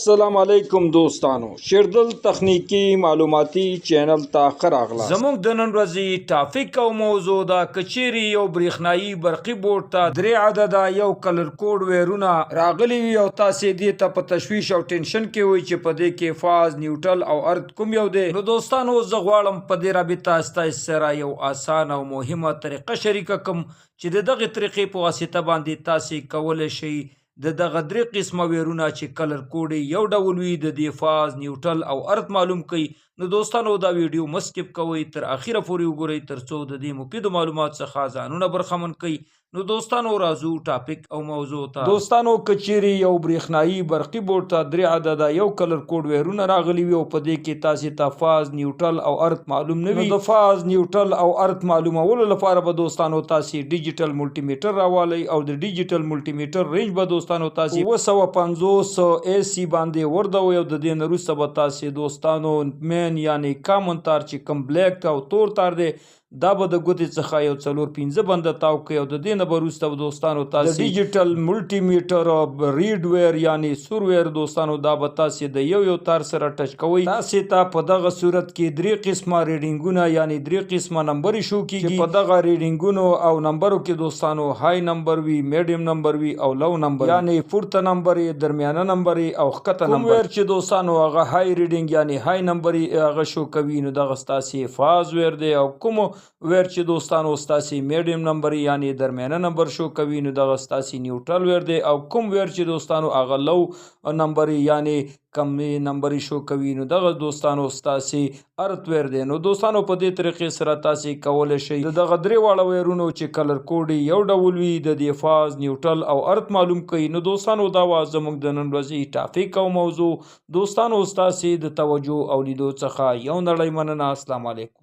السلام علیکم دوستانو، شیردل تخنیکی معلوماتي چینل ته ښه راغلاست. زموږ د نن ورځې ټاپک او موضوع دا کچيري یو برېښنايي برقي بورډ ته 3 عدده یو کلر کوډ ویرونه راغلي وي او تاسې دې ته په تشویش او ټینشن کې وي چې په دې کې فاز، نیوټرل او ارت کوم یو دی. نو دوستانو زه غواړم په دې رابطه ستاسو سره یو اسانه او مهمه طریقه شریکه کړم چې د دغه طریقې په واسطه باندې تاسې کولی شئ دغه درې قسمه ویرونه چې کلر کوډ یو ډول وي د دې فاز، نیوټرل او ارت معلوم کړئ. نو دوستانو دا ویډیو مسکپ کوئ، تر اخره پورې وګورئ ترڅو د دې مفیدو معلومات څخه ځانونه برخمن کړئ. نو دوستانو راځو ټاپک او موضوع ته. دوستانو کچيري یو برېښنايي برقي بورډ ته 3 عدده یو کلر کوډ ویرونه راغلي وي او په دې کې تاسې ته فاز، نیوټرل او ارت معلوم نه وي. نو د فاز، نیوټرل او ارت معلومولو لپاره به دوستانو تاسې ډیجیټل ملټي میټر راوالئ او د ډیجیټل ملټي میټر رینج به دوستانو تاسې 250 AC باندې وردوئ او د دې نه وروسته به تاسې دوستانو مین یعنی کامن تار چې کوم بلیک او تور تار دی دا به د ګوتې څخه یو 4-5 بنده تاو کړئ او د دې نه به وروسته دوستانو تاسې د ډیجیټل ملټي میټر ریډ ویر یعنی سور ویر دوستانو دا به تاسې د یو تار سره ټچ کوئ. تاسې ته په دغه صورت کې 3 قسمه ریډینګونه یعنی 3 قسمه نمبرې شو کیږي. په دغه ریډینګونو او نمبرو کې دوستانو های نمبر وي، میډیم نمبر وي او لو نمبر یعنی پورته نمبر، درمیانه نمبر او ښکته نمبر. کوم ویر چې دوستانو هغه های ریډینګ یعنی های نمبر هغه شو کوي نو دغه ستاسې فاز ویر دی او کوم ویر چې دوستانو ستاسې میډیم نمبر یعنی درمیانه نمبر شو کوي نو دغه ستاسې نیوټرل ویر دی او کوم ویر چې دوستانو هغه لو نمبر یعنی کم نمبر شو کوي نو دغه دوستانو ستاسې ارت ویر دی. نو دوستانو په دې طریقې سره تاسې کولی شئ دغه 3 واړه ویرونو چې کلر کوډ یو ډول وي د دې فاز، نیوټرل او ارت معلوم کړئ. نو دوستانو دا وه زموږ د نن ورځې ټاپک او موضوع. دوستانو ستاسې د توجه او لیدو څخه یو نړۍ مننه. السلام علیکم.